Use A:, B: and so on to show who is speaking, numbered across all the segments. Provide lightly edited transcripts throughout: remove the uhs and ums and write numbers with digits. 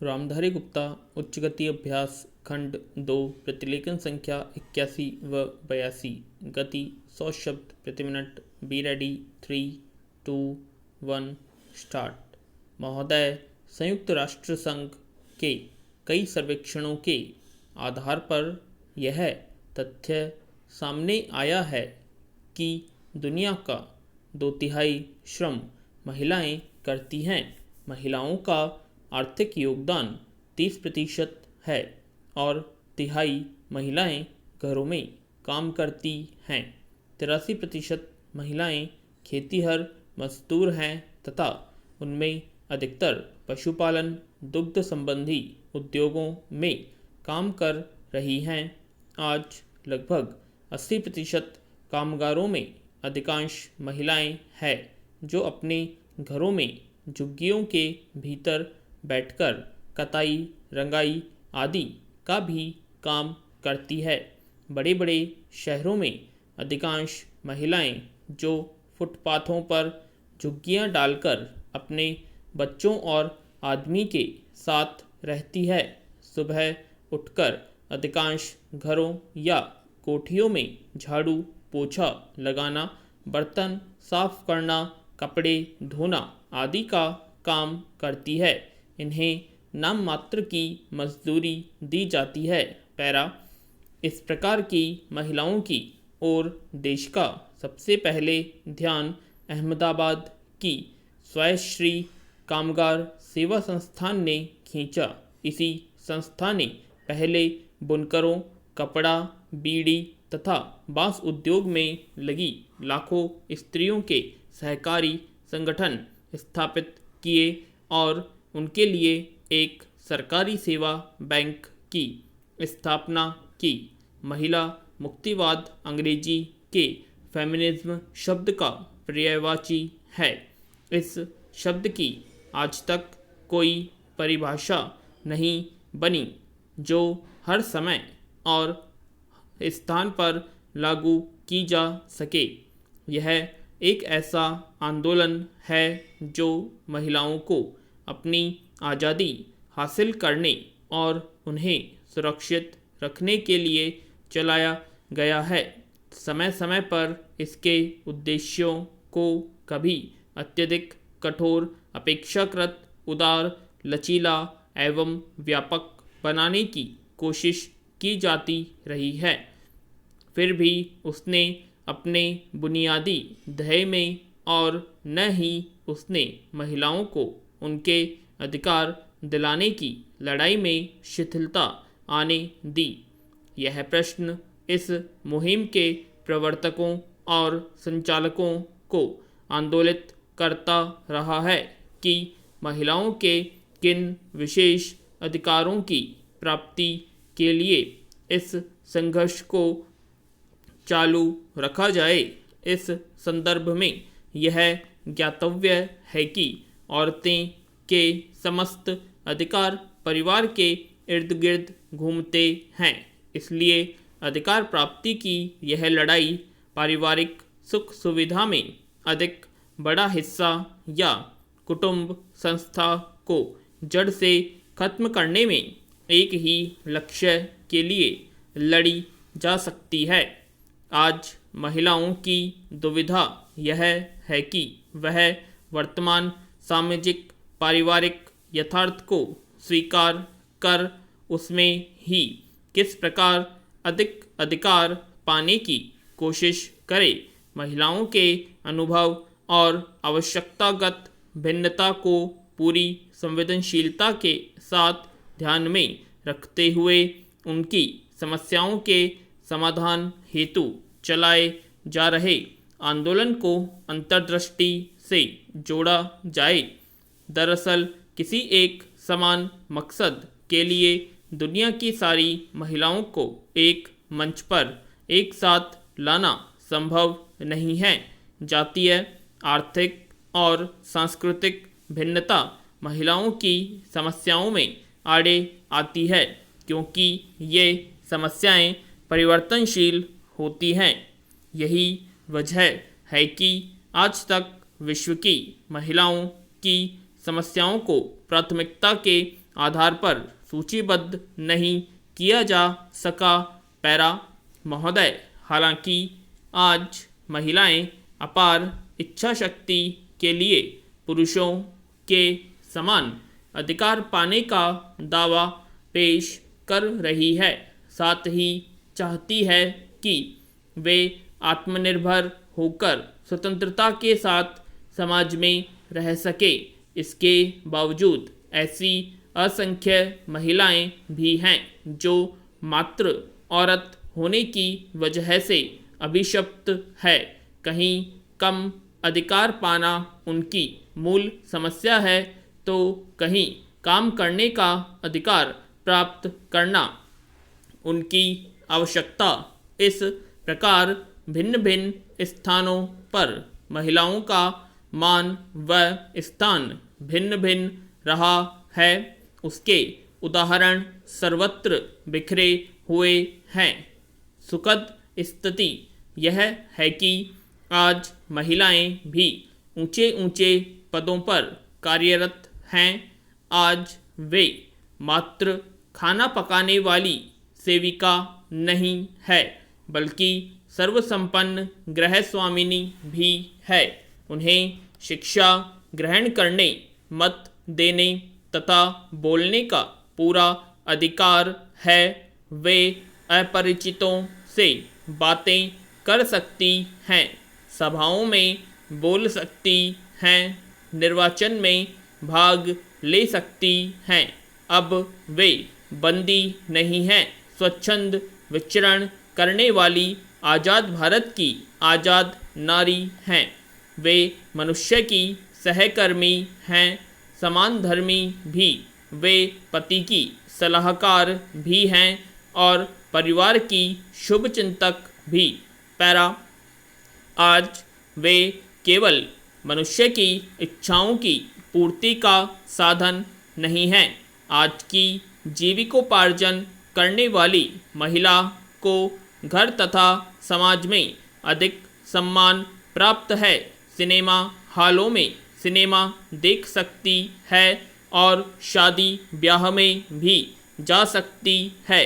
A: रामधारी गुप्ता उच्च गति अभ्यास खंड 2 प्रतिलेखन संख्या 81 व 82 गति 100 शब्द प्रति मिनट। Be ready 3, 2, 1 start. महोदय, संयुक्त राष्ट्र संघ के कई सर्वेक्षणों के आधार पर यह तथ्य सामने आया है कि दुनिया का 2/3 श्रम महिलाएं करती हैं। महिलाओं का आर्थिक योगदान 30% है और 1/3 महिलाएं घरों में काम करती हैं। 83% महिलाएं खेतीहर मजदूर हैं तथा उनमें अधिकतर पशुपालन, दुग्ध संबंधी उद्योगों में काम कर रही हैं। आज लगभग 80% कामगारों में अधिकांश महिलाएं हैं जो अपने घरों में झुग्गियों के भीतर बैठकर कताई, रंगाई आदि का भी काम करती है। बड़े बड़े शहरों में अधिकांश महिलाएं जो फुटपाथों पर झुग्गियां डालकर अपने बच्चों और आदमी के साथ रहती है, सुबह उठकर अधिकांश घरों या कोठियों में झाड़ू पोछा लगाना, बर्तन साफ करना, कपड़े धोना आदि का काम करती है। इन्हें नाम मात्र की मजदूरी दी जाती है। पैरा, इस प्रकार की महिलाओं की ओर देश का सबसे पहले ध्यान अहमदाबाद की स्वयंश्री कामगार सेवा संस्थान ने खींचा। इसी संस्था ने पहले बुनकरों, कपड़ा, बीड़ी तथा बांस उद्योग में लगी लाखों स्त्रियों के सहकारी संगठन स्थापित किए और उनके लिए एक सरकारी सेवा बैंक की स्थापना की। महिला मुक्तिवाद अंग्रेजी के फेमिनिज्म शब्द का पर्यायवाची है। इस शब्द की आज तक कोई परिभाषा नहीं बनी जो हर समय और स्थान पर लागू की जा सके। यह एक ऐसा आंदोलन है जो महिलाओं को अपनी आज़ादी हासिल करने और उन्हें सुरक्षित रखने के लिए चलाया गया है। समय समय पर इसके उद्देश्यों को कभी अत्यधिक कठोर, अपेक्षाकृत उदार, लचीला एवं व्यापक बनाने की कोशिश की जाती रही है। फिर भी उसने अपने बुनियादी ध्येय में और न ही उसने महिलाओं को उनके अधिकार दिलाने की लड़ाई में शिथिलता आने दी। यह प्रश्न इस मुहिम के प्रवर्तकों और संचालकों को आंदोलित करता रहा है कि महिलाओं के किन विशेष अधिकारों की प्राप्ति के लिए इस संघर्ष को चालू रखा जाए। इस संदर्भ में यह ज्ञातव्य है कि औरतें के समस्त अधिकार परिवार के इर्द गिर्द घूमते हैं। इसलिए अधिकार प्राप्ति की यह लड़ाई पारिवारिक सुख सुविधा में अधिक बड़ा हिस्सा या कुटुंब संस्था को जड़ से खत्म करने में एक ही लक्ष्य के लिए लड़ी जा सकती है। आज महिलाओं की दुविधा यह है कि वह वर्तमान सामाजिक पारिवारिक यथार्थ को स्वीकार कर उसमें ही किस प्रकार अधिक अधिकार पाने की कोशिश करे। महिलाओं के अनुभव और आवश्यकतागत भिन्नता को पूरी संवेदनशीलता के साथ ध्यान में रखते हुए उनकी समस्याओं के समाधान हेतु चलाए जा रहे आंदोलन को अंतर्दृष्टि से जोड़ा जाए। दरअसल किसी एक समान मकसद के लिए दुनिया की सारी महिलाओं को एक मंच पर एक साथ लाना संभव नहीं है। जातीय, आर्थिक और सांस्कृतिक भिन्नता महिलाओं की समस्याओं में आड़े आती है क्योंकि ये समस्याएं परिवर्तनशील होती हैं। यही वजह है कि आज तक विश्व की महिलाओं की समस्याओं को प्राथमिकता के आधार पर सूचीबद्ध नहीं किया जा सका। पैरा महोदय, हालांकि आज महिलाएं अपार इच्छा शक्ति के लिए पुरुषों के समान अधिकार पाने का दावा पेश कर रही है, साथ ही चाहती है कि वे आत्मनिर्भर होकर स्वतंत्रता के साथ समाज में रह सके। इसके बावजूद ऐसी असंख्य महिलाएं भी हैं जो मात्र औरत होने की वजह से अभिशप्त है। कहीं कम अधिकार पाना उनकी मूल समस्या है, तो कहीं काम करने का अधिकार प्राप्त करना उनकी आवश्यकता। इस प्रकार भिन्न भिन्न स्थानों पर महिलाओं का मान व स्थान भिन्न भिन्न रहा है। उसके उदाहरण सर्वत्र बिखरे हुए हैं। सुखद स्थिति यह है कि आज महिलाएं भी ऊंचे ऊंचे पदों पर कार्यरत हैं। आज वे मात्र खाना पकाने वाली सेविका नहीं है, बल्कि सर्वसंपन्न गृह स्वामिनी भी है। उन्हें शिक्षा ग्रहण करने, मत देने तथा बोलने का पूरा अधिकार है। वे अपरिचितों से बातें कर सकती हैं, सभाओं में बोल सकती हैं, निर्वाचन में भाग ले सकती हैं। अब वे बंदी नहीं हैं, स्वच्छंद विचरण करने वाली आज़ाद भारत की आज़ाद नारी हैं। वे मनुष्य की सहकर्मी हैं, समान धर्मी भी। वे पति की सलाहकार भी हैं और परिवार की शुभचिंतक भी। पैरा आज वे केवल मनुष्य की इच्छाओं की पूर्ति का साधन नहीं हैं। आज की जीविकोपार्जन करने वाली महिला को घर तथा समाज में अधिक सम्मान प्राप्त है। सिनेमा हॉलों में सिनेमा देख सकती है और शादी ब्याह में भी जा सकती है।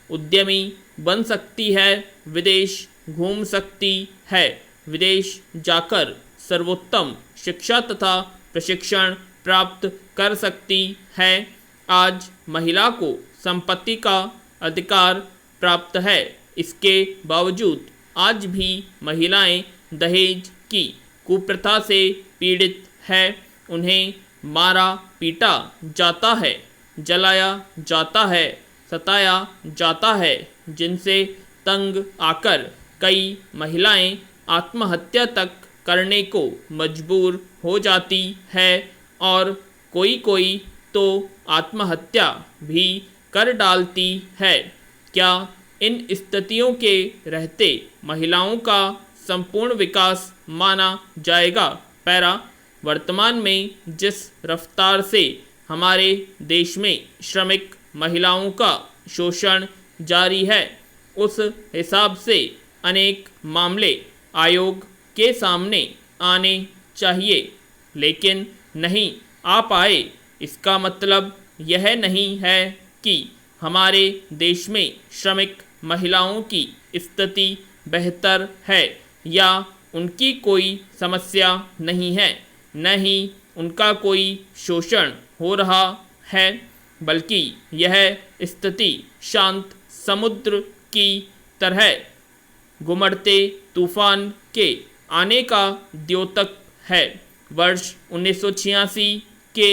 A: उद्यमी बन सकती है, विदेश घूम सकती है, विदेश जाकर सर्वोत्तम शिक्षा तथा प्रशिक्षण प्राप्त कर सकती है। आज महिला को संपत्ति का अधिकार प्राप्त है। इसके बावजूद आज भी महिलाएं दहेज की कुप्रथा से पीड़ित है। उन्हें मारा पीटा जाता है, जलाया जाता है, सताया जाता है, जिनसे तंग आकर कई महिलाएं आत्महत्या तक करने को मजबूर हो जाती है और कोई तो आत्महत्या भी कर डालती है। क्या इन स्थितियों के रहते महिलाओं का संपूर्ण विकास माना जाएगा? पैरा वर्तमान में जिस रफ्तार से हमारे देश में श्रमिक महिलाओं का शोषण जारी है, उस हिसाब से अनेक मामले आयोग के सामने आने चाहिए, लेकिन नहीं आ पाए। इसका मतलब यह नहीं है कि हमारे देश में श्रमिक महिलाओं की स्थिति बेहतर है या उनकी कोई समस्या नहीं है, न ही उनका कोई शोषण हो रहा है, बल्कि यह स्थिति शांत समुद्र की तरह घुमड़ते तूफान के आने का द्योतक है। वर्ष 1986 के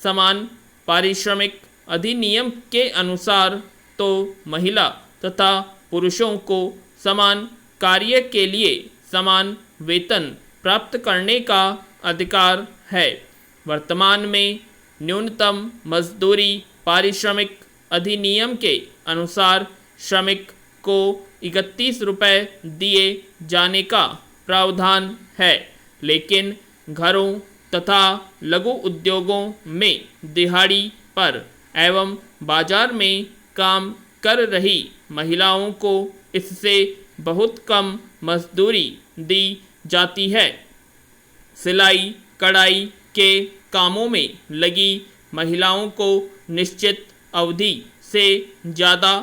A: समान पारिश्रमिक अधिनियम के अनुसार तो महिला तथा पुरुषों को समान कार्य के लिए समान वेतन प्राप्त करने का अधिकार है। वर्तमान में न्यूनतम मजदूरी पारिश्रमिक अधिनियम के अनुसार श्रमिक को 31 रुपये दिए जाने का प्रावधान है, लेकिन घरों तथा लघु उद्योगों में दिहाड़ी पर एवं बाजार में काम कर रही महिलाओं को इससे बहुत कम मजदूरी दी जाती है। सिलाई कढ़ाई के कामों में लगी महिलाओं को निश्चित अवधि से ज़्यादा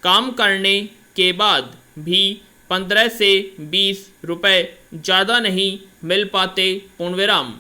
A: काम करने के बाद भी 15 से 20 रुपए ज़्यादा नहीं मिल पाते, पूर्णविराम।